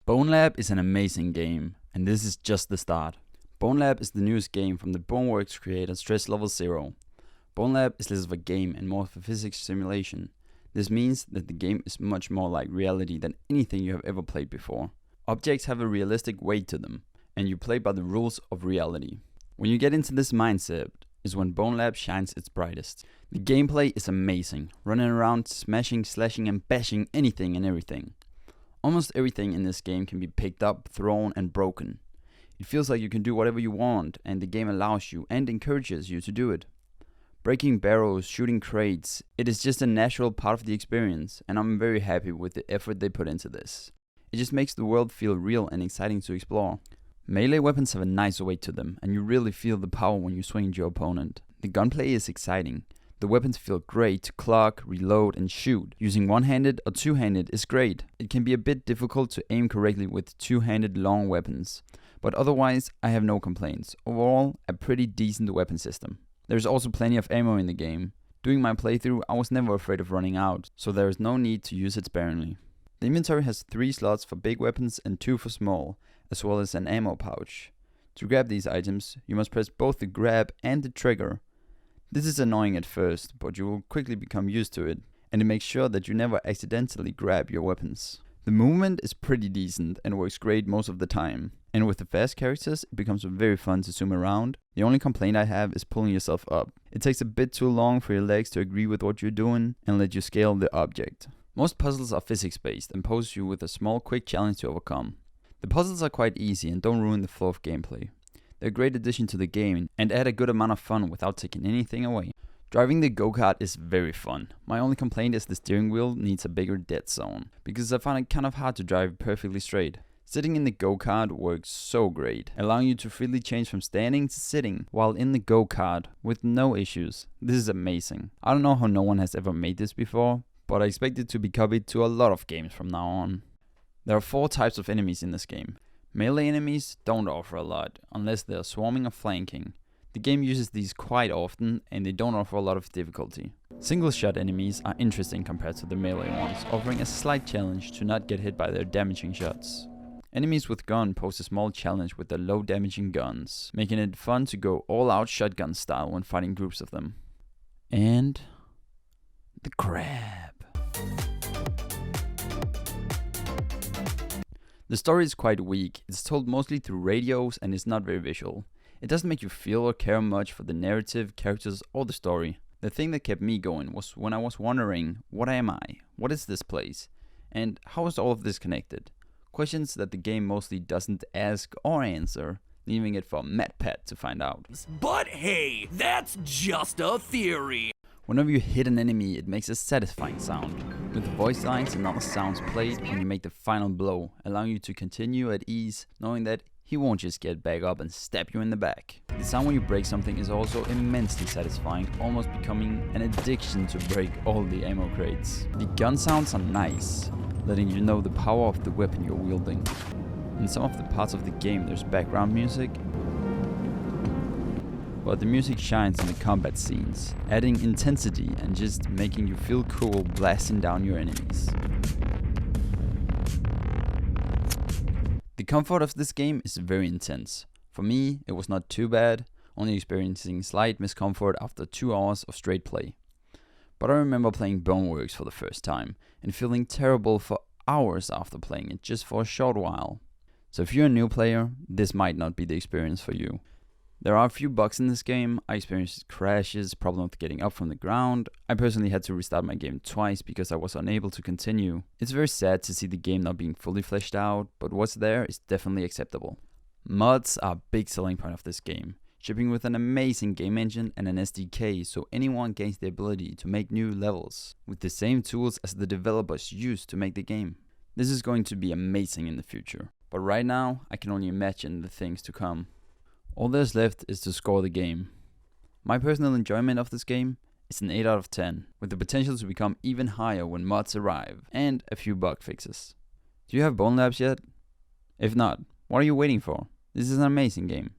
Bonelab is an amazing game, and this is just the start. Bonelab is the newest game from the boneworks creator Stress Level 0. Bonelab is less of a game and more of a physics simulation. This means that the game is much more like reality than anything you have ever played before. Objects have a realistic weight to them, and you play by the rules of reality. When you get into this mindset is when Bonelab shines its brightest. The gameplay is amazing, running around smashing, slashing and bashing anything and everything. Almost everything in this game can be picked up, thrown and broken. It feels like you can do whatever you want, and the game allows you and encourages you to do it. Breaking barrels, shooting crates, it is just a natural part of the experience, and I'm very happy with the effort they put into this. It just makes the world feel real and exciting to explore. Melee weapons have a nice weight to them, and you really feel the power when you swing at your opponent. The gunplay is exciting. The weapons feel great to clock, reload and shoot. Using one-handed or two-handed is great. It can be a bit difficult to aim correctly with two-handed long weapons, but otherwise I have no complaints. Overall, a pretty decent weapon system. There's also plenty of ammo in the game. During my playthrough I was never afraid of running out, so there is no need to use it sparingly. The inventory has 3 slots for big weapons and 2 for small, as well as an ammo pouch. To grab these items, you must press both the grab and the trigger. This is annoying at first, but you will quickly become used to it, and it makes sure that you never accidentally grab your weapons. The movement is pretty decent and works great most of the time, and with the fast characters it becomes very fun to zoom around. The only complaint I have is pulling yourself up. It takes a bit too long for your legs to agree with what you're doing and let you scale the object. Most puzzles are physics based and pose you with a small quick challenge to overcome. The puzzles are quite easy and don't ruin the flow of gameplay. They're a great addition to the game and add a good amount of fun without taking anything away. Driving the go-kart is very fun. My only complaint is the steering wheel needs a bigger dead zone, because I find it kind of hard to drive perfectly straight. Sitting in the go-kart works so great, allowing you to freely change from standing to sitting while in the go-kart with no issues. This is amazing. I don't know how no one has ever made this before, but I expect it to be copied to a lot of games from now on. There are 4 types of enemies in this game. Melee enemies don't offer a lot, unless they are swarming or flanking. The game uses these quite often, and they don't offer a lot of difficulty. Single shot enemies are interesting compared to the melee ones, offering a slight challenge to not get hit by their damaging shots. Enemies with gun pose a small challenge with their low damaging guns, making it fun to go all out shotgun style when fighting groups of them. And the crab. The story is quite weak. It's told mostly through radios and is not very visual. It doesn't make you feel or care much for the narrative, characters or the story. The thing that kept me going was when I was wondering, what am I? What is this place? And how is all of this connected? Questions that the game mostly doesn't ask or answer, leaving it for MatPat to find out. But hey, that's just a theory. Whenever you hit an enemy, it makes a satisfying sound, with the voice lines and other sounds played when you make the final blow, allowing you to continue at ease, knowing that he won't just get back up and stab you in the back. The sound when you break something is also immensely satisfying, almost becoming an addiction to break all the ammo crates. The gun sounds are nice, letting you know the power of the weapon you're wielding. In some of the parts of the game there's background music, but the music shines in the combat scenes, adding intensity and just making you feel cool blasting down your enemies. The comfort of this game is very intense. For me, it was not too bad, only experiencing slight discomfort after 2 hours of straight play. But I remember playing Boneworks for the first time and feeling terrible for hours after playing it just for a short while. So if you're a new player, this might not be the experience for you. There are a few bugs in this game. I experienced crashes, problem with getting up from the ground. I personally had to restart my game twice because I was unable to continue. It's very sad to see the game not being fully fleshed out, but what's there is definitely acceptable. Mods are a big selling point of this game, shipping with an amazing game engine and an SDK so anyone gains the ability to make new levels with the same tools as the developers used to make the game. This is going to be amazing in the future, but right now I can only imagine the things to come. All there's left is to score the game. My personal enjoyment of this game is an 8 out of 10, with the potential to become even higher when mods arrive, and a few bug fixes. Do you have Bonelabs yet? If not, what are you waiting for? This is an amazing game.